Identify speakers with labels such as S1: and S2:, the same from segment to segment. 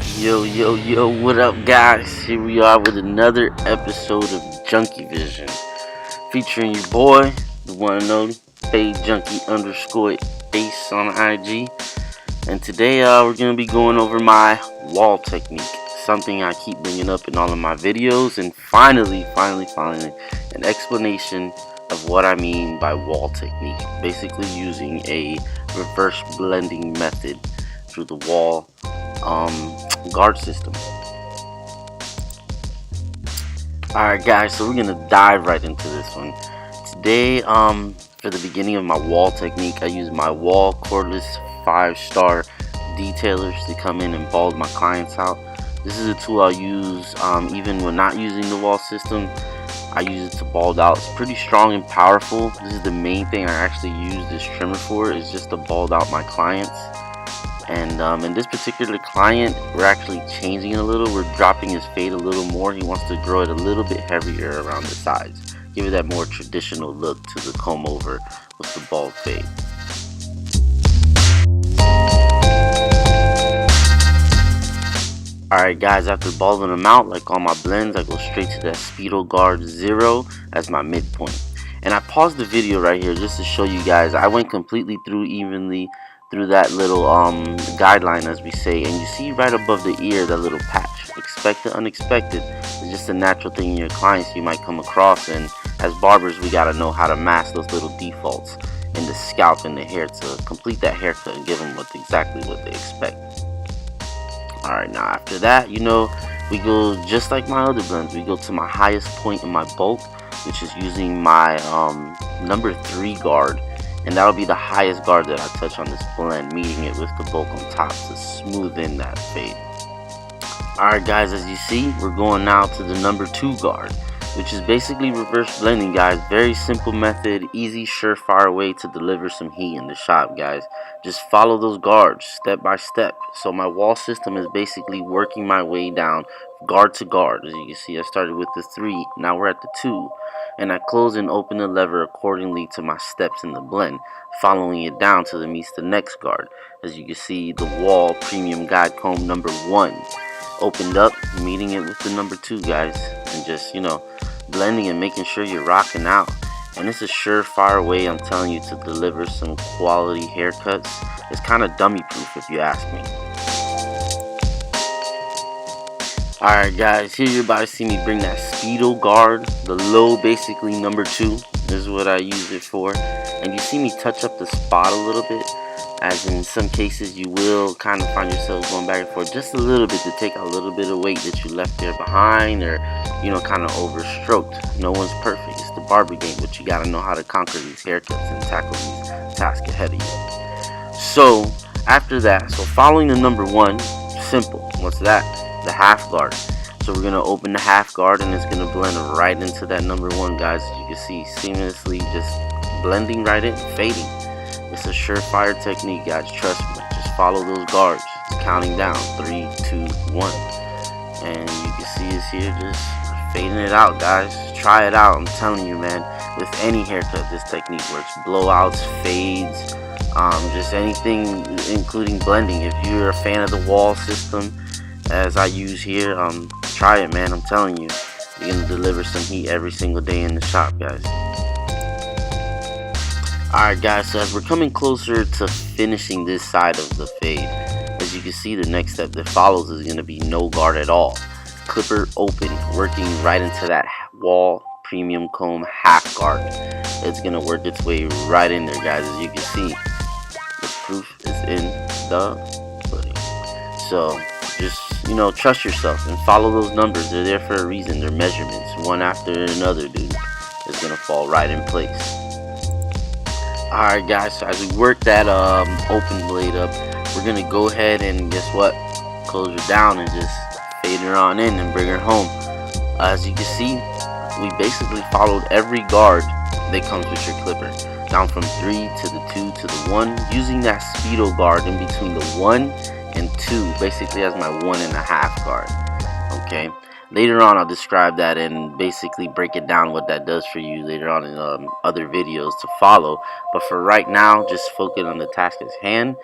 S1: Yo, what up, guys? Here we are with another episode of Junky Vision, featuring your boy, the one and only Junky_Ace on IG. And today, we're gonna be going over my wall technique, something I keep bringing up in all of my videos, and finally, an explanation of what I mean by wall technique. Basically, using a reverse blending method through the wall guard system. Alright guys, so we're gonna dive right into this one. Today, for the beginning of my wall technique, I use my Wahl cordless 5-star detailers to come in and bald my clients out. This is a tool I'll use even when not using the wall system. I use it to bald out. It's pretty strong and powerful. This is the main thing I actually use this trimmer for, is just to bald out my clients. And in this particular client, we're actually changing it a little. We're dropping his fade a little more. He wants to grow it a little bit heavier around the sides, give it that more traditional look to the Combover with the bald fade. Alright guys, after balding them out, like all my blends, I go straight to that Speedo Guard 0 as my midpoint. And I paused the video right here just to show you guys, I went completely through evenly through that little guideline, as we say, and you see right above the ear that little patch. Expected, unexpected. It's just a natural thing in your clients you might come across, and as barbers we gotta know how to mask those little defaults in the scalp and the hair to complete that haircut and give them exactly what they expect. Alright, now after that, we go just like my other blends. We go to my highest point in my bulk, which is using my number 3 guard. And that'll be the highest guard that I touch on this blend, meeting it with the bulk on top to smooth in that fade. Alright guys, as you see, we're going now to the number 2 guard, which is basically reverse blending, guys. Very simple method, easy, surefire way to deliver some heat in the shop, guys. Just follow those guards step by step. So my wall system is basically working my way down guard to guard. As you can see, I started with the 3, now we're at the 2. And I close and open the lever accordingly to my steps in the blend, following it down till it meets the next guard. As you can see, the Wahl Premium Guide Comb number 1 opened up, meeting it with the number 2, guys, and just blending and making sure you're rocking out. And it's a surefire way, I'm telling you, to deliver some quality haircuts. It's kind of dummy proof if you ask me. Alright guys, here you're about to see me bring that Speedo Guard, the low, basically number 2. This is what I use it for. And you see me touch up the spot a little bit, as in some cases you will kind of find yourself going back and forth just a little bit to take a little bit of weight that you left there behind, or kind of overstroked. No one's perfect. It's the barber game, but you gotta know how to conquer these haircuts and tackle these tasks ahead of you. So after that, following the number 1, simple. What's that? The half guard. So we're gonna open the half guard, and it's gonna blend right into that number 1, guys. As you can see, seamlessly just blending right in, fading. It's a surefire technique, guys. Trust me. Just follow those guards. It's counting down 3, 2, 1, and you can see us here just fading it out, guys. Try it out. I'm telling you, man. With any haircut, this technique works. Blowouts, fades, just anything, including blending. If you're a fan of the wall system, as I use here, try it, man. I'm telling you, you're gonna deliver some heat every single day in the shop, guys. Alright guys, so as we're coming closer to finishing this side of the fade, as you can see, the next step that follows is gonna be no guard at all. Clipper open, working right into that Wahl Premium Comb half guard. It's gonna work its way right in there, guys. As you can see, the proof is in the pudding. So just trust yourself and follow those numbers. They're there for a reason. They're measurements, one after another, dude. It's gonna fall right in place. Alright guys, so as we work that open blade up, we're gonna go ahead and guess what, close her down and just fade her on in and bring her home. As you can see, we basically followed every guard that comes with your clipper, down from 3 to the 2 to the 1, using that Speedo Guard in between the 1 and 2, basically as my 1.5 guard. Okay, later on I'll describe that and basically break it down what that does for you later on in other videos to follow. But for right now, just focus on the task at hand.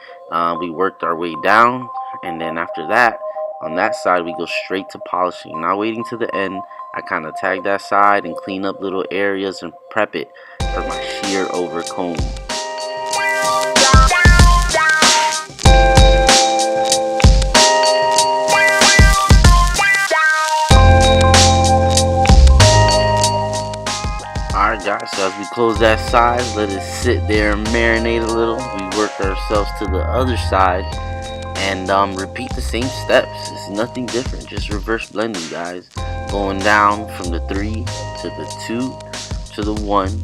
S1: We worked our way down, and then after that, On that side, we go straight to polishing, not waiting to the end. I kind of tag that side and clean up little areas and prep it for my shear over comb. Alright guys, so as we close that side, let it sit there and marinate a little. We work ourselves to the other side and repeat the same steps. It's nothing different, just reverse blending, guys. Going down from the 3 to the 2 to the 1,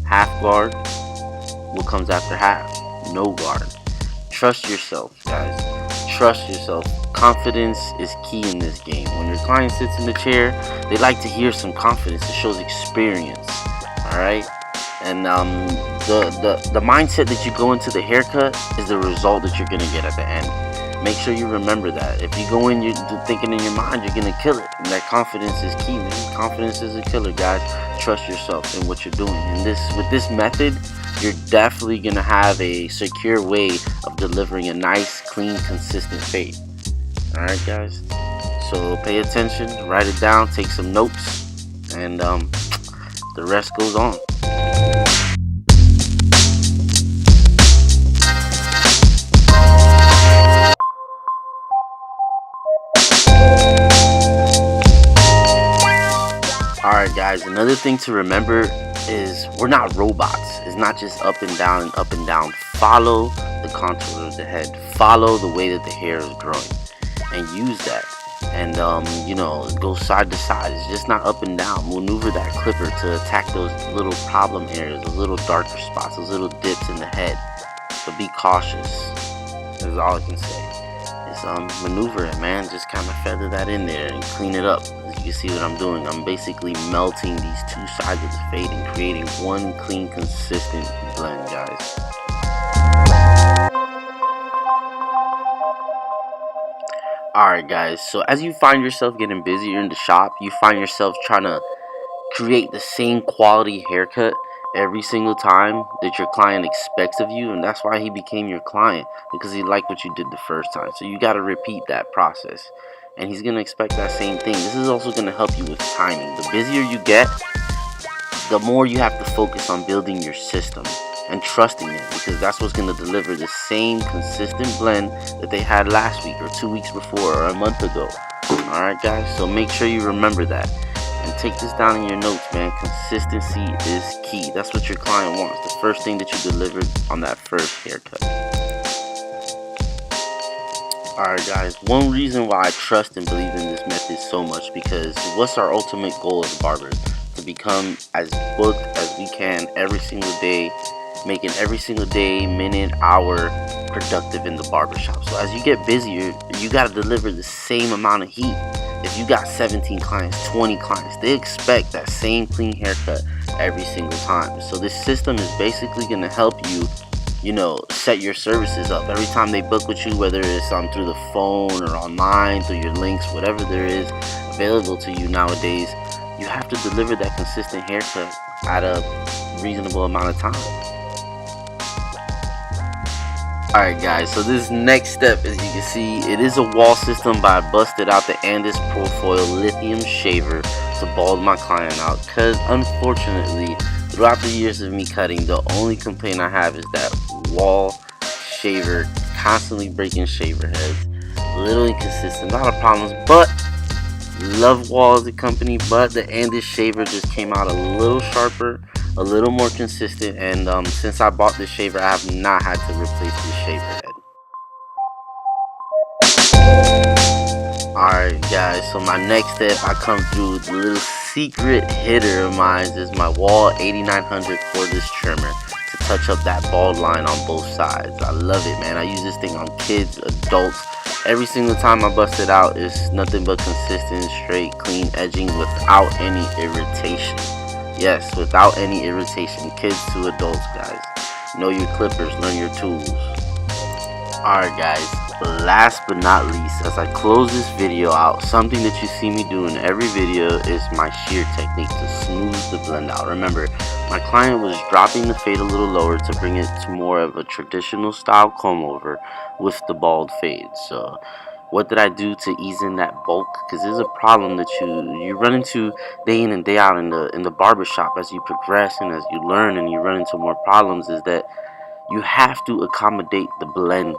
S1: half guard. What comes after half? No guard. Trust yourself, guys. Trust yourself. Confidence is key in this game. When your client sits in the chair, they like to hear some confidence. It shows experience. Alright? And the mindset that you go into the haircut is the result that you're gonna get at the end. Make sure you remember that. If you go in, you're thinking in your mind, you're gonna kill it. And that confidence is key, man. Confidence is a killer, guys. Trust yourself in what you're doing. And with this method, you're definitely gonna have a secure way of delivering a nice, clean, consistent fade. Alright, guys. So pay attention, write it down, take some notes, and the rest goes on. Alright guys, another thing to remember is we're not robots. It's not just up and down and up and down. Follow the contour of the head. Follow the way that the hair is growing and use that. And you know, go side to side. It's just not up and down. Maneuver that clipper to attack those little problem areas, those little darker spots, those little dips in the head. But be cautious. That's all I can say. It's maneuver it, man. Just kind of feather that in there and clean it up. As you can see what I'm doing, I'm basically melting these two sides of the fade and creating one clean, consistent blend, guys. Alright guys, so as you find yourself getting busier in the shop, you find yourself trying to create the same quality haircut every single time that your client expects of you, and that's why he became your client, because he liked what you did the first time. So you got to repeat that process, and he's going to expect that same thing. This is also going to help you with timing. The busier you get, the more you have to focus on building your system and trusting it, because that's what's going to deliver the same consistent blend that they had last week or 2 weeks before or a month ago. Alright guys, so make sure you remember that and take this down in your notes, man. Consistency is key. That's what your client wants, the first thing that you delivered on that first haircut. Alright guys, one reason why I trust and believe in this method so much, because what's our ultimate goal as barbers? To become as booked as we can every single day, making every single day, minute, hour productive in the barbershop. So as you get busier, you got to deliver the same amount of heat. If you got 17 clients, 20 clients, they expect that same clean haircut every single time. So this system is basically going to help you, you know, set your services up. Every time they book with you, whether it's through the phone or online, through your links, whatever there is available to you nowadays, you have to deliver that consistent haircut at a reasonable amount of time. Alright guys, so this next step, as you can see, it is a Wahl system, but I busted out the Andis Profoil lithium shaver to bald my client out, because unfortunately, throughout the years of me cutting, the only complaint I have is that Wahl shaver constantly breaking shaver heads. A little inconsistent, a lot of problems, but love Wahl as a company, but the Andis shaver just came out a little sharper, a little more consistent, and since I bought this shaver, I have not had to replace this shaver head. Alright guys, so my next step, I come through with a little secret hitter of mine, is my Wahl 8900 cordless trimmer to touch up that bald line on both sides. I love it, man. I use this thing on kids, adults. Every single time I bust it out, it's nothing but consistent, straight, clean edging without any irritation. Yes, without any irritation. Kids to adults, guys. Know your clippers, learn your tools. Alright guys, last but not least, as I close this video out, something that you see me do in every video is my shear technique to smooth the blend out. Remember, my client was dropping the fade a little lower to bring it to more of a traditional style comb over with the bald fade. So What did I do to ease in that bulk? Because there's a problem that you run into day in and day out in the barbershop as you progress and as you learn and you run into more problems, is that you have to accommodate the blend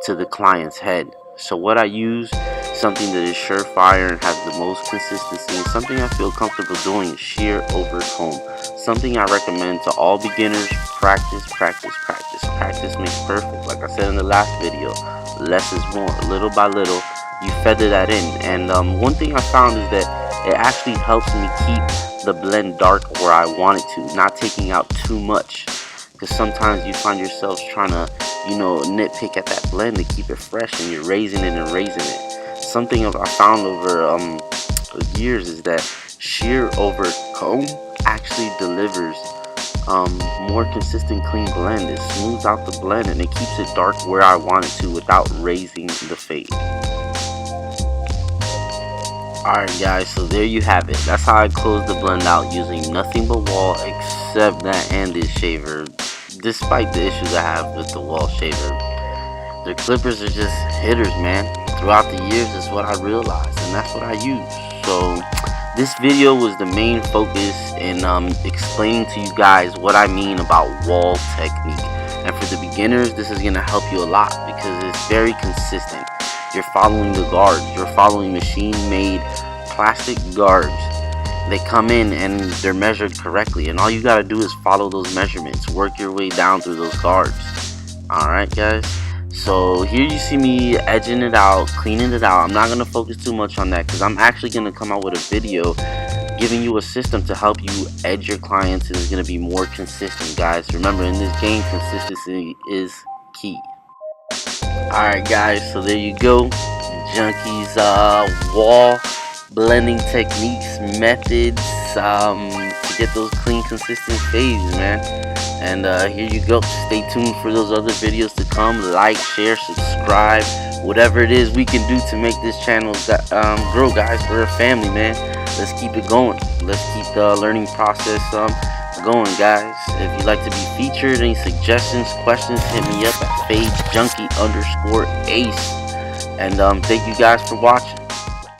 S1: to the client's head. So what I use, something that is surefire and has the most consistency, and something I feel comfortable doing, is shear over comb. Something I recommend to all beginners. Practice, practice, practice. Practice makes perfect. Like I said in the last video, less is more. Little by little, you feather that in. And one thing I found is that it actually helps me keep the blend dark where I want it to, not taking out too much. Because sometimes you find yourselves trying to, nitpick at that blend to keep it fresh, and you're raising it and raising it. Something I found over years is that shear over comb actually delivers more consistent clean blend. It smooths out the blend and it keeps it dark where I want it to without raising the fade. Alright guys, so there you have it. That's how I close the blend out using nothing but Wahl except that Andis shaver. Despite the issues I have with the Wahl shaver, their clippers are just hitters, man. Throughout the years is what I realized, and that's what I use. So this video was the main focus in explaining to you guys what I mean about Wahl technique. And for the beginners, this is going to help you a lot because it's very consistent. You're following the guards. You're following machine-made plastic guards. They come in and they're measured correctly, and all you gotta do is follow those measurements, work your way down through those guards. Alright guys, so here you see me edging it out, cleaning it out. I'm not gonna focus too much on that because I'm actually gonna come out with a video giving you a system to help you edge your clients, and it's gonna be more consistent, guys. Remember, in this game, consistency is key. Alright guys, so there you go, Junky's Wahl blending techniques, methods to get those clean, consistent fades, man. And here you go. Stay tuned for those other videos to come. Like, share, subscribe, whatever it is we can do to make this channel grow, guys. We're a family, man. Let's keep it going. Let's keep the learning process going, guys. If you'd like to be featured, any suggestions, questions, hit me up at FadeJunky_Ace. And thank you guys for watching.